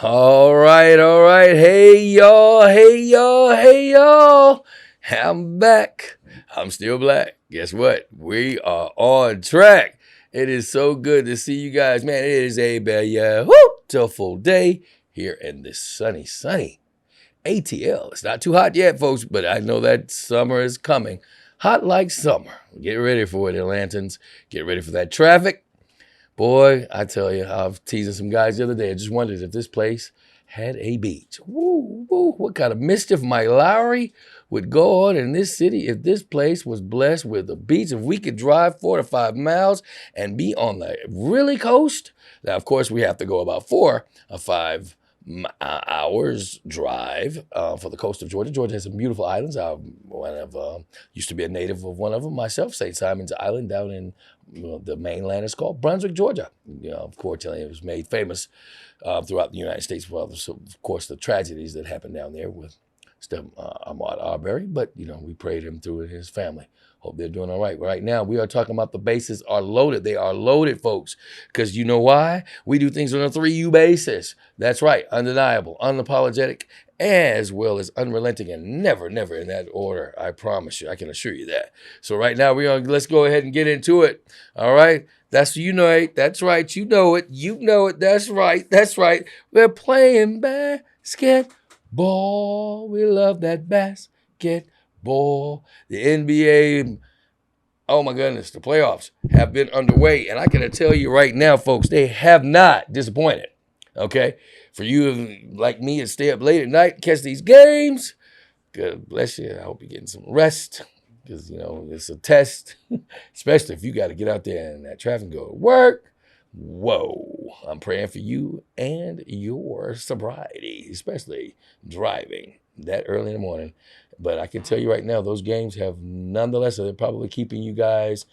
All right, all right. Hey, y'all. Hey, y'all. Hey, y'all. I'm back. I'm still black. Guess what? We are on track. It is so good to see you guys. Man, it is a beautiful day here in this sunny ATL. It's not too hot yet, folks, but I know that summer is coming. Hot like summer. Get ready for it, Atlantans. Get ready for that traffic. Boy, I tell you, I was teasing some guys the other day. I just wondered if this place had a beach. Woo, woo, what kind of mischief Mike Lowry would go on in this city if this place was blessed with a beach? If we could drive 4 to 5 miles and be on the really coast. Now, of course, we have to go about 4 or 5 hours drive for the coast of Georgia. Georgia has some beautiful islands. I used to be a native of one of them myself, St. Simon's Island down in the mainland. Is called Brunswick, Georgia. Of course, it was made famous throughout the United States. Well, so of course, the tragedies that happened down there with Ahmaud Arbery, but we prayed him through his family. Hope they're doing all right. Right now, we are talking about the bases are loaded. They are loaded, folks, because you know why? We do things on a 3U basis. That's right, undeniable, unapologetic, as well as unrelenting, and never in that order. I promise you, I can assure you that. So right now, let's go ahead and get into it. All right. That's it. That's right. You know it. That's right. We're playing basketball. We love that basketball. The NBA, oh my goodness, the playoffs have been underway. And I can tell you right now, folks, they have not disappointed. Okay? For you like me to stay up late at night, catch these games, God bless you. I hope you're getting some rest because, it's a test, especially if you got to get out there in that traffic and go to work. Whoa, I'm praying for you and your sobriety, especially driving that early in the morning. But I can tell you right now, those games have nonetheless, they're probably keeping you guys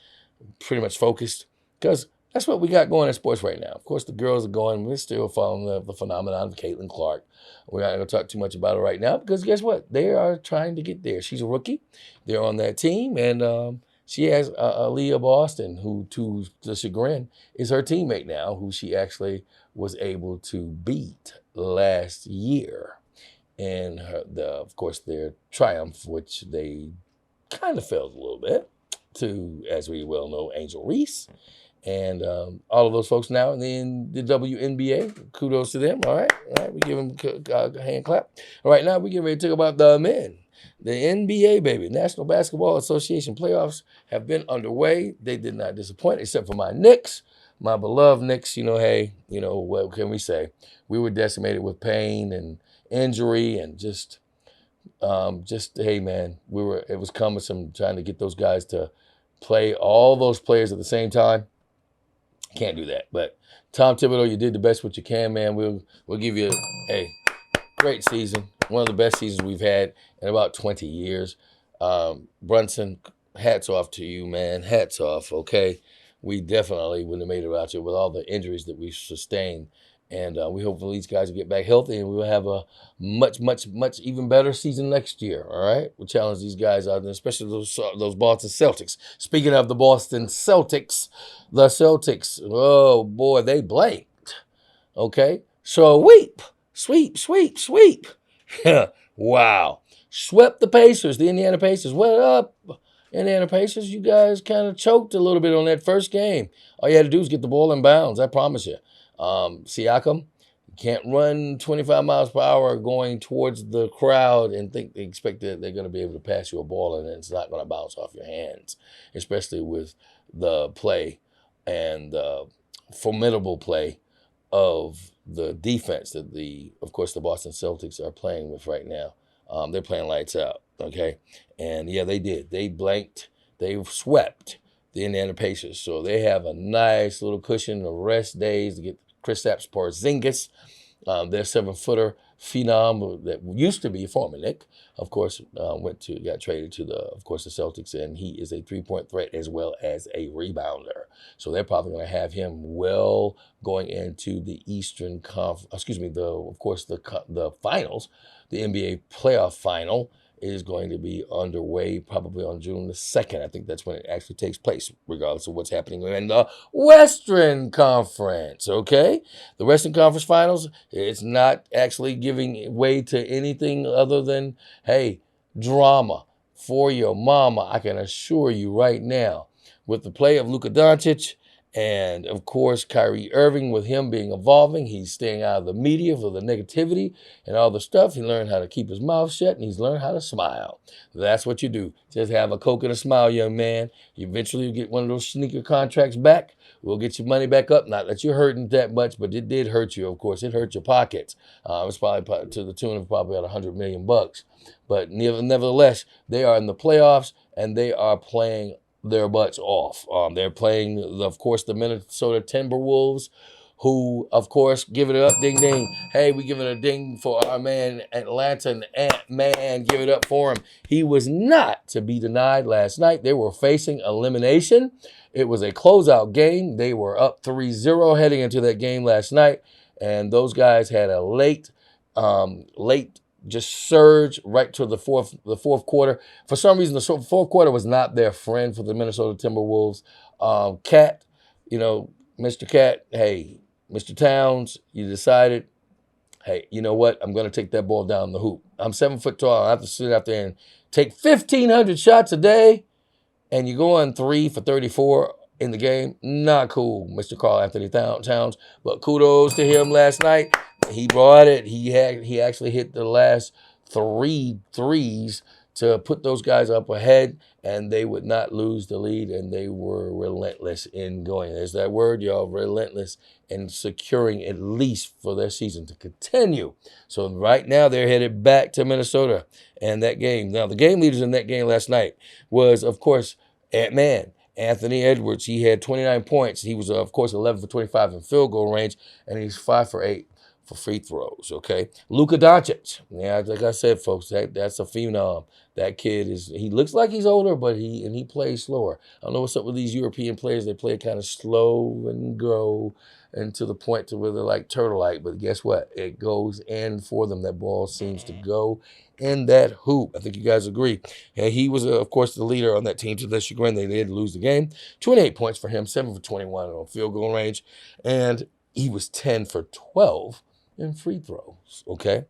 pretty much focused because that's what we got going in sports right now. Of course, the girls are going. We're still following the phenomenon of Caitlin Clark. We're not going to talk too much about it right now because guess what? They are trying to get there. She's a rookie. They're on that team, and she has Aaliyah Boston, who, to the chagrin, is her teammate now, who she actually was able to beat last year. And of course, their triumph, which they kind of failed a little bit to, as we well know, Angel Reese. And all of those folks now in the WNBA, kudos to them. All right. We give them a hand clap. All right, now we get ready to talk about the men. The NBA, baby, National Basketball Association playoffs have been underway. They did not disappoint, except for my Knicks, my beloved Knicks. Hey, what can we say? We were decimated with pain and injury and just hey, man, it was cumbersome trying to get those guys to play all those players at the same time. Can't do that. But Tom Thibodeau, you did the best what you can, man. We'll give you a great season. One of the best seasons we've had in about 20 years. Brunson, hats off to you, man. Hats off, okay? We definitely wouldn't have made it out here with all the injuries that we've sustained. And we hope these guys will get back healthy and we will have a much even better season next year, all right? We'll challenge these guys out there, especially those Boston Celtics. Speaking of the Boston Celtics, oh, boy, they blanked, okay? Sweep. Wow. Swept the Pacers, the Indiana Pacers. What up, Indiana Pacers? You guys kind of choked a little bit on that first game. All you had to do was get the ball in bounds, I promise you. Siakam can't run 25 miles per hour going towards the crowd and they expect that they're going to be able to pass you a ball and it's not going to bounce off your hands, especially with the play and the formidable play of the defense that of course, the Boston Celtics are playing with right now. They're playing lights out, okay? And yeah, they did. They blanked. They swept the Indiana Pacers. So they have a nice little cushion of rest days to get Kristaps Porzingis, their 7-footer phenom that used to be a former Knick, of course, got traded to the Celtics, and he is a 3-point threat as well as a rebounder. So they're probably going to have him well going into the Eastern Conference. The finals, the NBA playoff final. is going to be underway probably on June the 2nd. I think that's when it actually takes place, regardless of what's happening in the Western Conference, okay? The Western Conference Finals, it's not actually giving way to anything other than, hey, drama for your mama, I can assure you right now. With the play of Luka Doncic, and of course, Kyrie Irving, with him being evolving, he's staying out of the media for the negativity and all the stuff. He learned how to keep his mouth shut, and he's learned how to smile. That's what you do. Just have a Coke and a smile, young man. Eventually, you get one of those sneaker contracts back. We'll get your money back up. Not that you're hurting that much, but it did hurt you, of course. It hurt your pockets. It was probably to the tune of probably about $100 million. But nevertheless, they are in the playoffs, and they are playing their butts off. They're playing, of course, the Minnesota Timberwolves, who, of course, give it up, ding, ding. Hey, we give it a ding for our man Atlanta, and Ant-Man, give it up for him. He was not to be denied last night. They were facing elimination. It was a closeout game. They were up 3-0 heading into that game last night, and those guys had a late just surge right to the fourth quarter. For some reason, the fourth quarter was not their friend for the Minnesota Timberwolves. Cat, Mr. Cat, hey, Mr. Towns, you decided, hey, you know what? I'm going to take that ball down the hoop. I'm 7 foot tall. I have to sit out there and take 1,500 shots a day, and you go on 3 for 34 in the game. Not cool, Mr. Karl Anthony Towns. But kudos to him last night. He brought it. He actually hit the last 3 threes to put those guys up ahead, and they would not lose the lead, and they were relentless in going. There's that word, y'all, relentless in securing at least for their season to continue. So right now they're headed back to Minnesota and that game. Now, the game leaders in that game last night was, of course, Ant-Man. Anthony Edwards. He had 29 points. He was, of course, 11 for 25 in field goal range, and he's 5 for 8 for free throws, okay? Luka Doncic. Yeah, like I said, folks, that's a phenom. That kid he looks like he's older, but he plays slower. I don't know what's up with these European players. They play kind of slow and go, and to the point to where they're like turtle-like. But guess what? It goes in for them. That ball seems to go in that hoop. I think you guys agree. And he was, of course, the leader on that team to their chagrin. They did lose the game. 28 points for him, 7 for 21 on field goal range. And he was 10 for 12 in free throws, okay?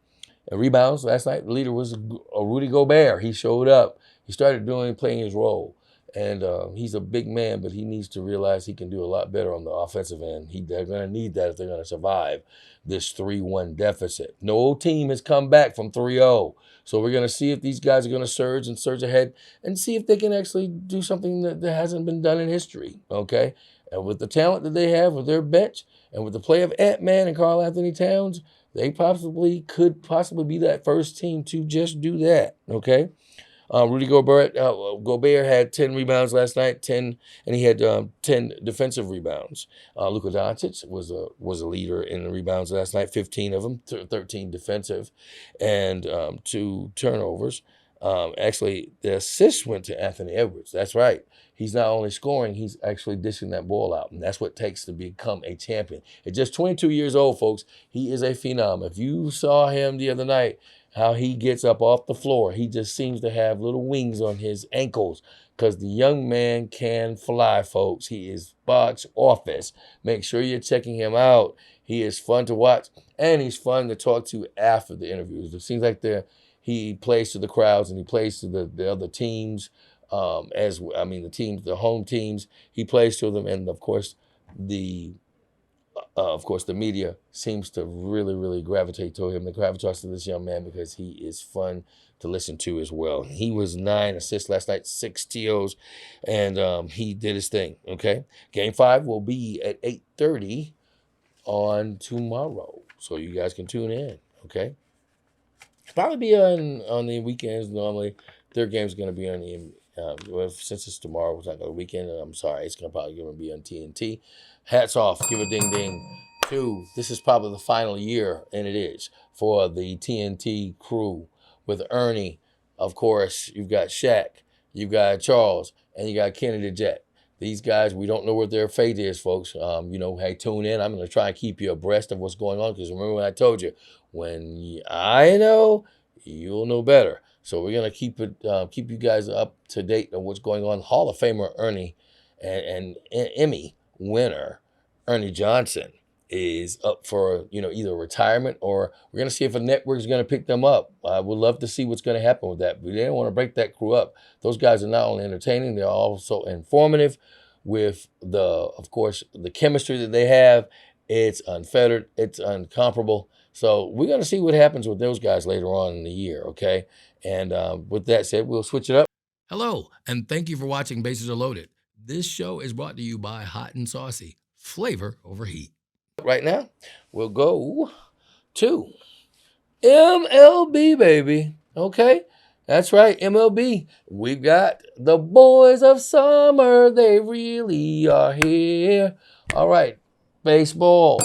And rebounds last night, the leader was Rudy Gobert. He showed up. He started playing his role. And he's a big man, but he needs to realize he can do a lot better on the offensive end. They're going to need that if they're going to survive this 3-1 deficit. No team has come back from 3-0. So we're going to see if these guys are going to surge ahead and see if they can actually do something that hasn't been done in history, okay? And with the talent that they have with their bench and with the play of Ant-Man and Karl Anthony Towns, they could possibly be that first team to just do that, okay? Rudy Gobert had 10 rebounds last night, 10, and he had 10 defensive rebounds. Luka Doncic was a leader in the rebounds last night, 15 of them, 13 defensive, and 2 turnovers. Actually, the assists went to Anthony Edwards. That's right. He's not only scoring, he's actually dishing that ball out. And that's what it takes to become a champion. At just 22 years old, folks, he is a phenom. If you saw him the other night, how he gets up off the floor, he just seems to have little wings on his ankles because the young man can fly, folks. He is box office. Make sure you're checking him out. He is fun to watch, and he's fun to talk to after the interviews. It seems like he plays to the crowds and he plays to the other teams. The home teams, he plays to them, and of course the media seems to really, really gravitate to him. They gravitate to this young man because he is fun to listen to as well. He was 9 assists last night, 6 TOs, and he did his thing, okay? Game 5 will be at 8:30 on tomorrow, so you guys can tune in, okay? Probably be on the weekends normally. Third game is going to be on the since it's tomorrow, it's not the weekend. I'm sorry, it's probably going to be on TNT. Hats off, give a ding ding to. This is probably the final year, and it is for the TNT crew with Ernie. Of course, you've got Shaq, you've got Charles, and you got Kenny the Jet. These guys, we don't know what their fate is, folks. Hey, tune in. I'm going to try and keep you abreast of what's going on because remember when I told you, when I know, you'll know better. So we're gonna keep you guys up to date on what's going on. Hall of Famer Ernie and Emmy winner Ernie Johnson is up for either retirement, or we're going to see if a network is going to pick them up. I would love to see what's going to happen with that. But they don't want to break that crew up. Those guys are not only entertaining, they're also informative with of course, the chemistry that they have. It's unfettered, it's uncomparable. So we're going to see what happens with those guys later on in the year, okay? And with that said, we'll switch it up. Hello, and thank you for watching Bases Are Loaded. This show is brought to you by Hot and Saucy, flavor over heat. Right now, we'll go to MLB, baby. Okay, that's right, MLB. We've got the boys of summer. They really are here. All right, baseball.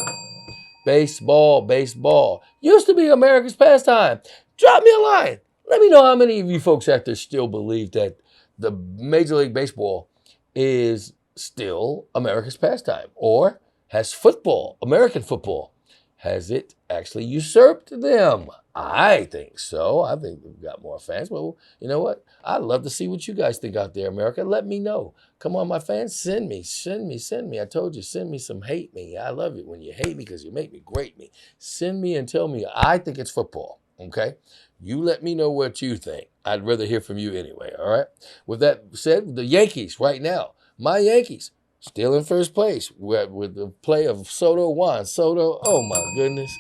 Baseball. Used to be America's pastime. Drop me a line. Let me know how many of you folks out there still believe that the Major League Baseball is still America's pastime, or has football, American football, has it actually usurped them? I think so. I think we've got more fans. Well, you know what? I'd love to see what you guys think out there, America. Let me know. Come on, my fans. Send me. I told you, send me some hate me. I love it when you hate me because you make me great me. Send me and tell me I think it's football, okay? You let me know what you think. I'd rather hear from you anyway, all right? With that said, the Yankees right now, my Yankees, still in first place with the play of Juan Soto. Oh, my goodness.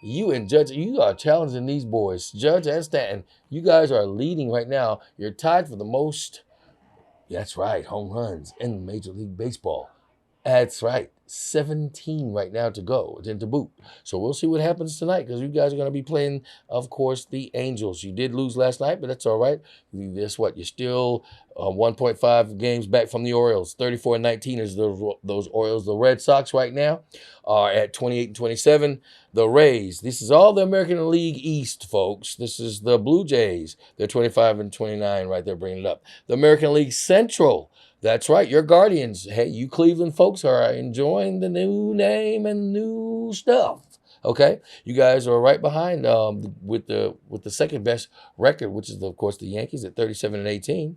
You and Judge, you are challenging these boys. Judge and Stanton, you guys are leading right now. You're tied for the most, that's right, home runs in Major League Baseball. That's right, 17 right now to go, then to boot. So we'll see what happens tonight, because you guys are going to be playing, of course, the Angels. You did lose last night, but that's all right. Guess what? You're still 1.5 games back from the Orioles. 34-19 is those Orioles. The Red Sox right now are at 28-27. The Rays, this is all the American League East, folks. This is the Blue Jays. They're 25-29 right there, bringing it up. The American League Central, that's right, your Guardians. Hey, you Cleveland folks are enjoying the new name and new stuff. Okay, you guys are right behind with the second best record, which is of course the Yankees at 37-18.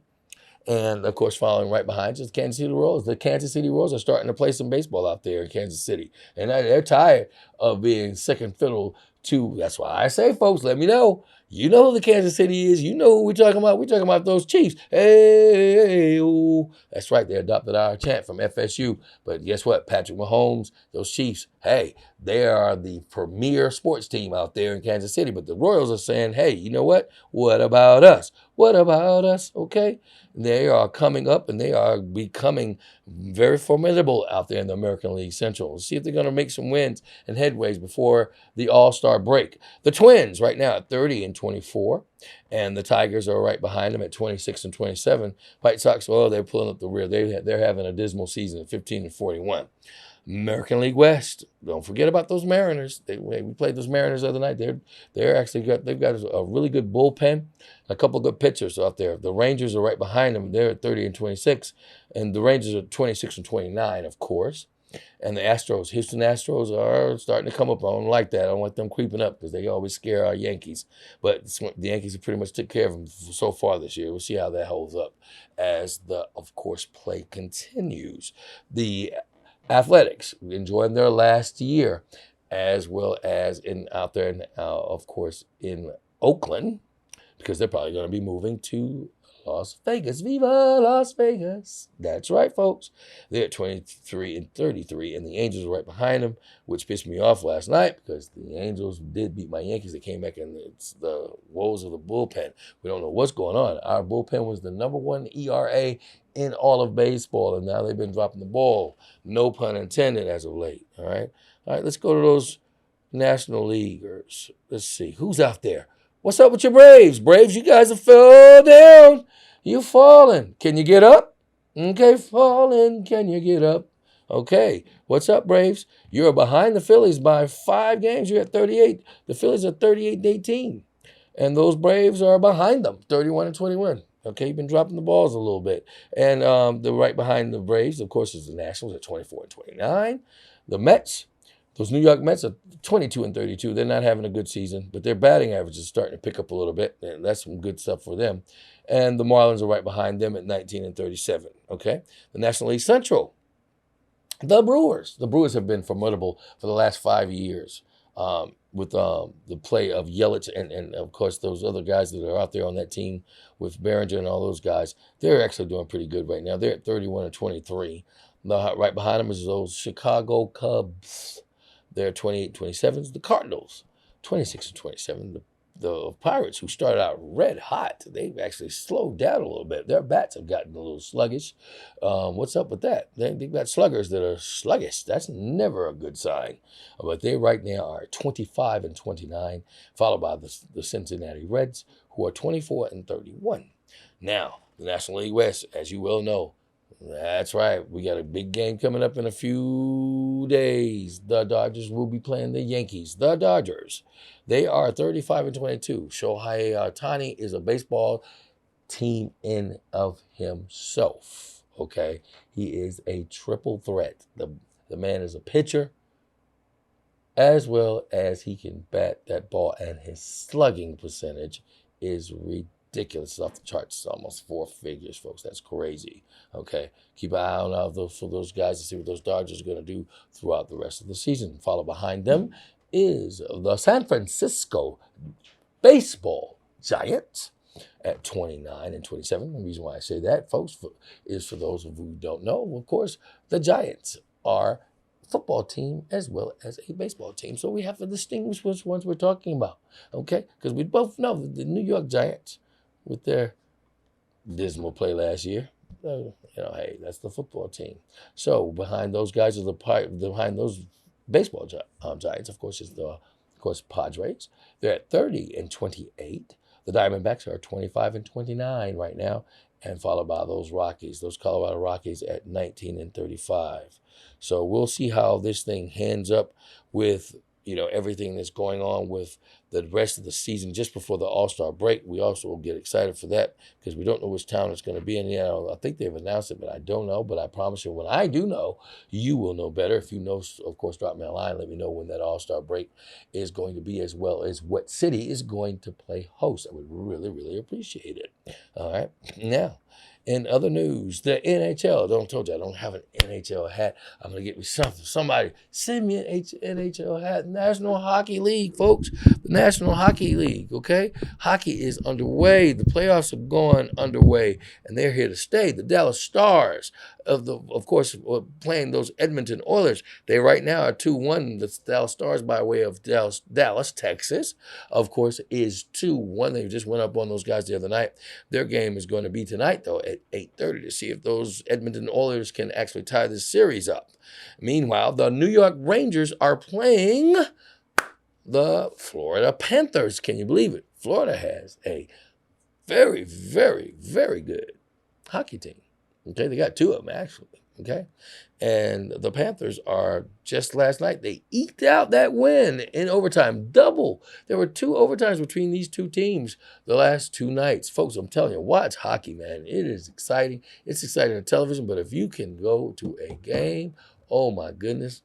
And, of course, following right behind is the Kansas City Royals. The Kansas City Royals are starting to play some baseball out there in Kansas City. And they're tired of being second fiddle to, that's why I say, folks, let me know. You know who the Kansas City is. You know who we're talking about. We're talking about those Chiefs. Hey, oh. That's right. They adopted our chant from FSU. But guess what? Patrick Mahomes, those Chiefs, hey, they are the premier sports team out there in Kansas City. But the Royals are saying, hey, you know what? What about us? What about us? Okay. They are coming up, and they are becoming very formidable out there in the American League Central. We'll see if they're going to make some wins and headways before the All-Star break. The Twins right now at 30-24, and the Tigers are right behind them at 26-27. White Sox, well, they're pulling up the rear. They're having a dismal season at 15-41. American League West. Don't forget about those Mariners. We played those Mariners the other night. They've got a really good bullpen, a couple of good pitchers out there. The Rangers are right behind them. They're at 30-26, and the Rangers are 26-29, of course. And the Astros, Houston Astros, are starting to come up. I don't like that. I don't like them creeping up because they always scare our Yankees. But the Yankees have pretty much took care of them so far this year. We'll see how that holds up as of course, play continues. The Athletics enjoying their last year, as well as out there, of course, in Oakland, because they're probably going to be moving to Las Vegas. Viva Las Vegas. That's right, folks. They're at 23-33, and the Angels are right behind them, which pissed me off last night because the Angels did beat my Yankees. They came back, and it's the woes of the bullpen. We don't know what's going on. Our bullpen was the number one ERA in all of baseball, and now they've been dropping the ball. No pun intended as of late, all right? All right, let's go to those National Leaguers. Let's see. Who's out there? What's up with your Braves? Braves, you guys have fell down. You falling. Can you get up? Okay, falling. Can you get up? Okay. What's up, Braves? You're behind the Phillies by 5 games. You're at 38. The Phillies are 38-18. And those Braves are behind them, 31-21. Okay, you've been dropping the balls a little bit. And the right behind the Braves, of course, is the Nationals at 24-29. The Mets, Those New York Mets are 22-32. They're not having a good season, but their batting average is starting to pick up a little bit, and that's some good stuff for them. And the Marlins are right behind them at 19-37. Okay, the National League Central, the Brewers. The Brewers have been formidable for the last 5 years with the play of Yelich and, of course, those other guys that are out there on that team with Behringer and all those guys. They're actually doing pretty good right now. They're at 31-23. Right behind them is those Chicago Cubs. They're 28-27. The Cardinals, 26-27. The Pirates, who started out red hot, they've actually slowed down a little bit. Their bats have gotten a little sluggish. What's up with that? They've got sluggers that are sluggish. That's never a good sign. But they right now are 25-29, followed by the Cincinnati Reds, who are 24-31. Now, the National League West, as you well know, that's right. We got a big game coming up in a few days. The Dodgers will be playing the Yankees. The Dodgers, they are 35-22. Shohei Ohtani is a baseball team in of himself. Okay, he is a triple threat. The man is a pitcher, as well as he can bat that ball, and his slugging percentage is ridiculous. It's off the charts. It's almost 4 figures, folks. That's crazy. Okay, keep an eye on for those guys to see what those Dodgers are going to do throughout the rest of the season. Follow behind them is the San Francisco baseball Giants at 29-27. The reason why I say that, folks, is for those of you who don't know, of course, the Giants are a football team as well as a baseball team. So we have to distinguish which ones we're talking about, okay? Because we both know that the New York Giants, with their dismal play last year, hey, that's the football team. So behind those guys behind those baseball Giants, of course, is the Padres. They're at 30-28. The Diamondbacks are 25-29 right now, and followed by those Colorado Rockies at 19-35. So we'll see how this thing hands up with everything that's going on with the rest of the season just before the All-Star break. We also will get excited for that because we don't know which town it's going to be in. I think they've announced it, but I don't know. But I promise you, when I do know, you will know better. If you know, of course, drop me a line. Let me know when that All-Star break is going to be, as well as what city is going to play host. I would really, really appreciate it. All right. Now, in other news, the NHL. I told you I don't have an NHL hat. I'm going to get me something. Somebody send me an NHL hat. National Hockey League, folks. The National Hockey League, okay? Hockey is underway. The playoffs are going underway, and they're here to stay. The Dallas Stars, of course, playing those Edmonton Oilers. They right now are 2-1. The Dallas Stars, by way of Dallas, Texas, of course, is 2-1. They just went up on those guys the other night. Their game is going to be tonight, though, at 8:30 to see if those Edmonton Oilers can actually tie this series up. Meanwhile, the New York Rangers are playing the Florida Panthers. Can you believe it? Florida has a very, very, very good hockey team. Okay, they got 2 of them, actually. Okay, and the Panthers are, just last night, they eked out that win in overtime. Double. There were 2 overtimes between these 2 teams the last 2 nights. Folks, I'm telling you, watch hockey, man. It is exciting. It's exciting on television, but if you can go to a game, oh my goodness,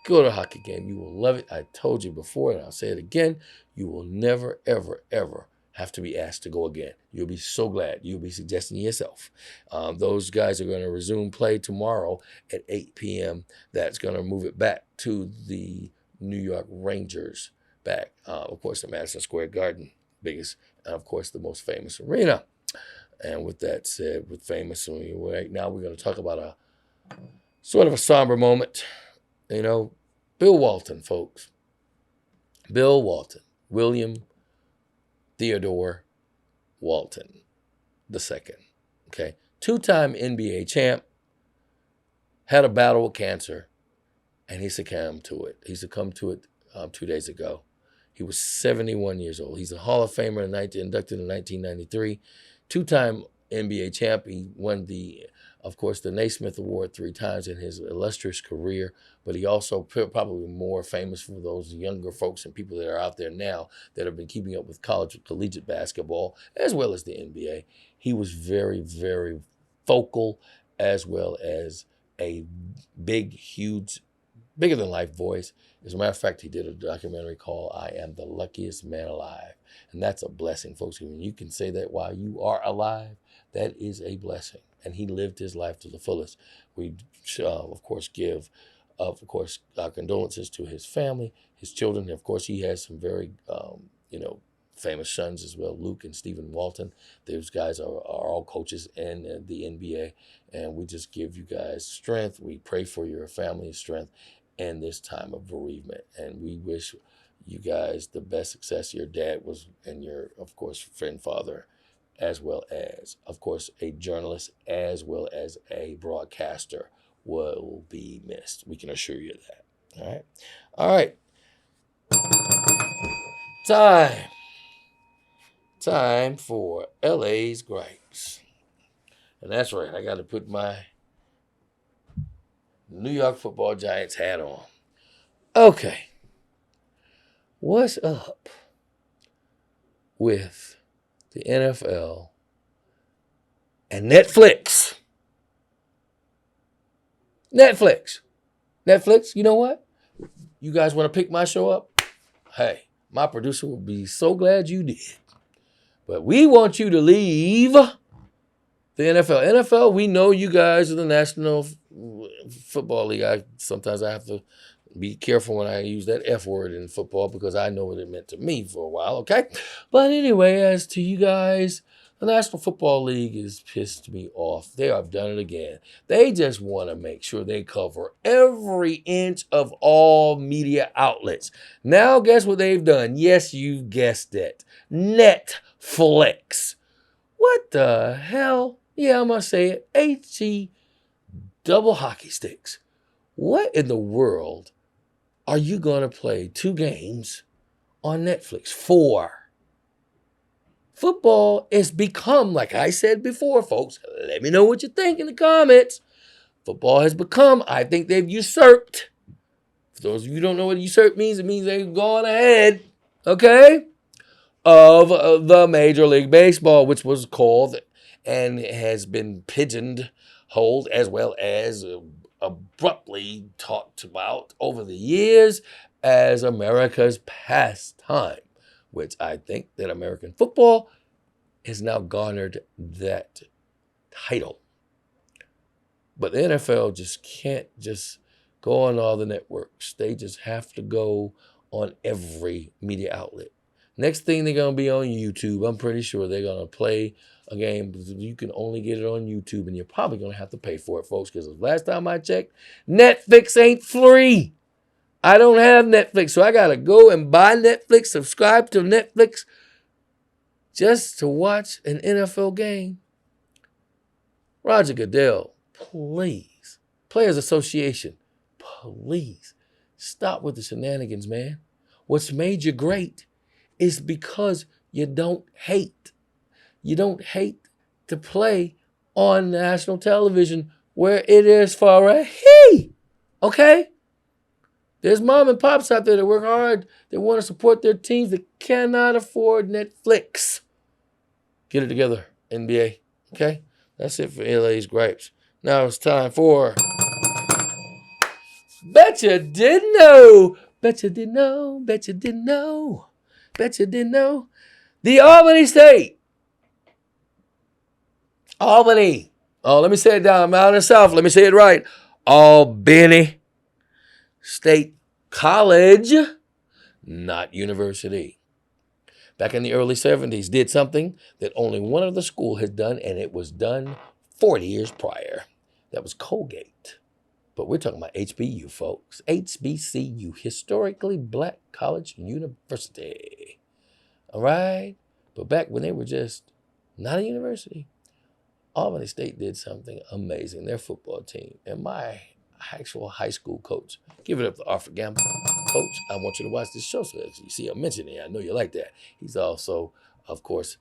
go to a hockey game. You will love it. I told you before, and I'll say it again, you will never, ever, ever have to be asked to go again. You'll be so glad. You'll be suggesting yourself. Those guys are going to resume play tomorrow at 8 p.m. That's going to move it back to the New York Rangers back. Of course, the Madison Square Garden, biggest, and of course, the most famous arena. And with that said, with famous, right now we're going to talk about a sort of a somber moment. Bill Walton, folks. Bill Walton. William Theodore Walton II. Okay. 2-time NBA champ. Had a battle with cancer, and he succumbed to it. He succumbed to it 2 days ago. He was 71 years old. He's a Hall of Famer, inducted in 1993. 2-time NBA champ. He won of course, the Naismith Award 3 times in his illustrious career, but he also probably more famous for those younger folks and people that are out there now that have been keeping up with collegiate basketball, as well as the NBA. He was very, very vocal, as well as a big, huge bigger than life voice. As a matter of fact, he did a documentary called I Am the Luckiest Man Alive. And that's a blessing, folks. When you can say that while you are alive, that is a blessing. And he lived his life to the fullest. We, of course, give, our condolences to his family, his children. Of course, he has some very, famous sons as well, Luke and Stephen Walton. Those guys are all coaches in the NBA. And we just give you guys strength. We pray for your family's strength in this time of bereavement. And we wish you guys the best success. Your dad was, and your, of course, friend, father, as well as, of course, a journalist, as well as a broadcaster, will be missed. We can assure you that. All right. All right. Time for LA's gripes. And that's right. I got to put my New York Football Giants hat on. Okay. What's up with the NFL and Netflix? Netflix, you know what? You guys want to pick my show up? Hey, my producer will be so glad you did. But we want you to leave the NFL. NFL, we know you guys are the National Football League. Sometimes I have to be careful when I use that F word in football because I know what it meant to me for a while, okay? But anyway, as to you guys, the National Football League has pissed me off. They have done it again. They just want to make sure they cover every inch of all media outlets. Now, guess what they've done? Yes, you guessed it. Netflix. What the hell? Yeah, I'm going to say it. H-E double hockey sticks. What in the world are you going to play 2 games on Netflix for? Football has become, like I said before, folks, let me know what you think in the comments. Football has become, I think they've usurped. For those of you who don't know what usurp means, it means they've gone ahead, okay, of the Major League Baseball, which was called and has been pigeonholed as well as abruptly talked about over the years as America's pastime, which I think that American football has now garnered that title. But the NFL just can't just go on all the networks. They just have to go on every media outlet. Next thing, they're going to be on YouTube. I'm pretty sure they're going to play a game. You can only get it on YouTube, and you're probably going to have to pay for it, folks, because last time I checked, Netflix ain't free. I don't have Netflix, so I got to go and buy Netflix, subscribe to Netflix just to watch an NFL game. Roger Goodell, please. Players Association, please. Stop with the shenanigans, man. What's made you great is because you don't hate. You don't hate to play on national television where it is for a he. Okay? There's mom and pops out there that work hard. They want to support their teams that cannot afford Netflix. Get it together, NBA. Okay? That's it for LA's gripes. Now it's time for Bet You Didn't Know. Bet you didn't know. Bet you didn't know. Bet you didn't know. The Albany State. Albany. Oh, let me say it down. I'm out in the South. Let me say it right. Albany State College, not university. Back in the early 70s, did something that only one other school had done, and it was done 40 years prior. That was Colgate. But we're talking about HBU, folks. HBCU, Historically Black College University. All right? But back when they were just not a university, Albany State did something amazing. Their football team, and my actual high school coach. Give it up to Arthur Gamble. Coach, I want you to watch this show so that you see I'm mentioning it. I know you like that. He's also, of course,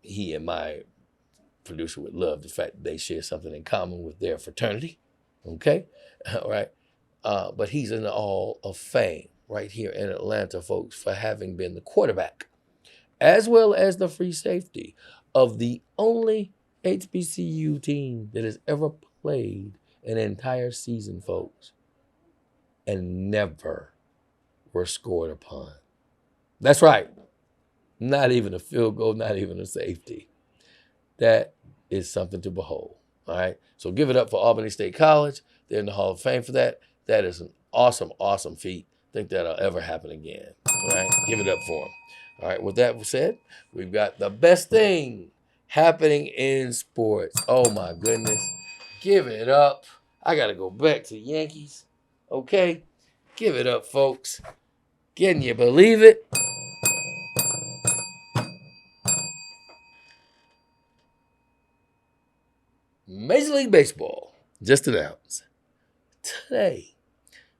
he and my producer would love the fact that they share something in common with their fraternity. Okay? All right? But he's in the Hall of Fame right here in Atlanta, folks, for having been the quarterback, as well as the free safety of the only HBCU team that has ever played an entire season, folks. and never were scored upon. That's right. Not even a field goal, not even a safety. That is something to behold. All right. So give it up for Albany State College. They're in the Hall of Fame for that. That is an awesome, awesome feat. Think that'll ever happen again. All right. Give it up for them. All right. With that said, we've got the best thing happening in sports. Oh my goodness. Give it up. I got to go back to the Yankees. Okay. Give it up, folks. Can you believe it? Major League Baseball just announced today.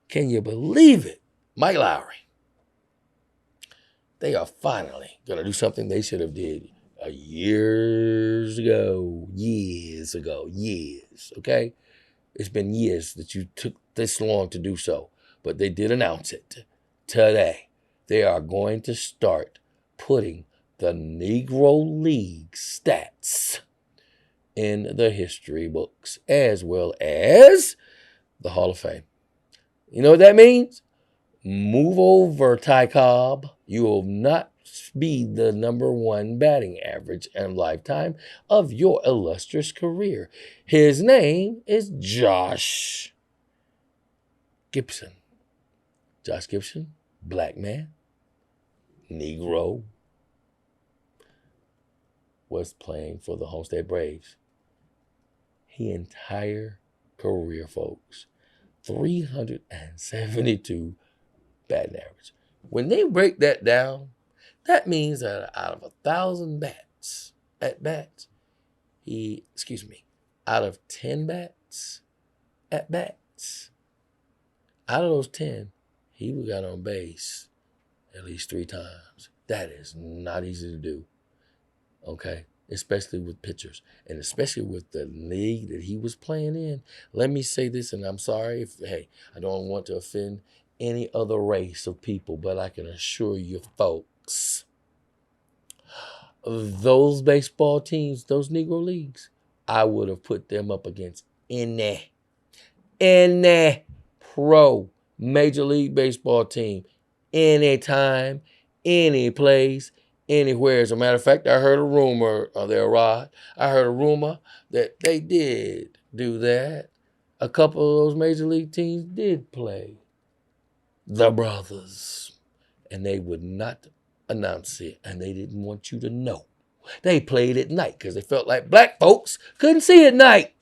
Can you believe it? Mike Lowry. They are finally going to do something they should have did years ago. Okay? It's been years that you took this long to do so, but they did announce it today. They are going to start putting the Negro League stats in the history books as well as the Hall of Fame. You know what that means? Move over, Ty Cobb. You will not be the number one batting average and lifetime of your illustrious career. His name is Josh Gibson. Josh Gibson, black man, Negro, was playing for the Homestead Braves. His entire career, folks. 372 batting average. When they break that down, that means that out of 1,000 bats, out of 10 bats, out of those 10, he got on base at least 3 times. That is not easy to do, okay? Especially with pitchers, and especially with the league that he was playing in. Let me say this, and I'm sorry if, I don't want to offend any other race of people, but I can assure you folks, those baseball teams, those Negro Leagues, I would have put them up against any pro Major League Baseball team, anytime, any place, anywhere. As a matter of fact, I heard a rumor that they did do that. A couple of those Major League teams did play the brothers, and they would not announce it, and they didn't want you to know. They played at night because they felt like black folks couldn't see at night.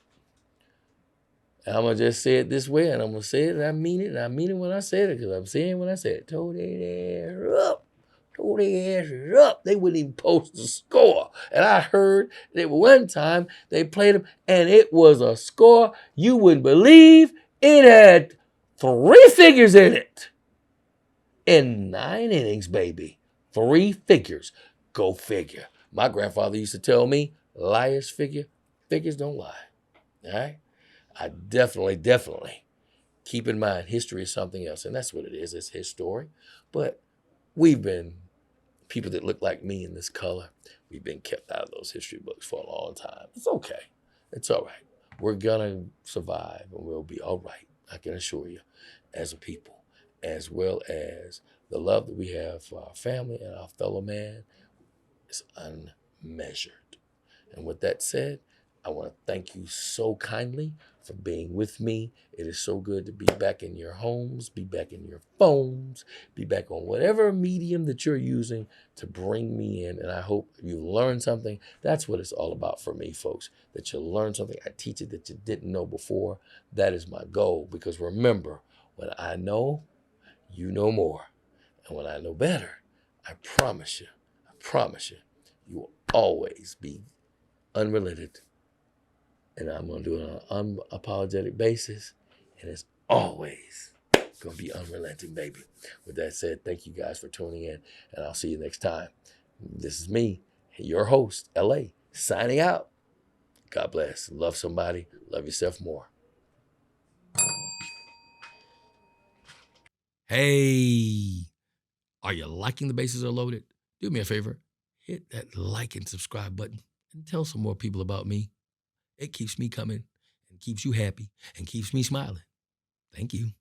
And I'm going to just say it this way, and I'm going to say it, and I mean it, and I mean it when I said it, because I'm saying when I said it. Told their asses up. They wouldn't even post the score. And I heard that one time they played them, and it was a score you wouldn't believe. It had 3 figures in it. In 9 innings, baby. 3 figures. Go figure. My grandfather used to tell me, liars figures don't lie. All right? I definitely keep in mind history is something else. And that's what it is. It's history. But we've been, people that look like me in this color, we've been kept out of those history books for a long time. It's okay. It's all right. We're going to survive, and we'll be all right, I can assure you, as a people, as well as the love that we have for our family and our fellow man is unmeasured. And with that said, I want to thank you so kindly for being with me. It is so good to be back in your homes, be back in your phones, be back on whatever medium that you're using to bring me in. And I hope you learned something. That's what it's all about for me, folks, that you learn something. I teach it that you didn't know before. That is my goal, because remember, when I know, you know more. And when I know better, I promise you, you will always be unrelenting. And I'm going to do it on an unapologetic basis. And it's always going to be unrelenting, baby. With that said, thank you guys for tuning in. And I'll see you next time. This is me, your host, LA, signing out. God bless. Love somebody. Love yourself more. Hey, are you liking The Bases Are Loaded? Do me a favor. Hit that like and subscribe button and tell some more people about me. It keeps me coming and keeps you happy and keeps me smiling. Thank you.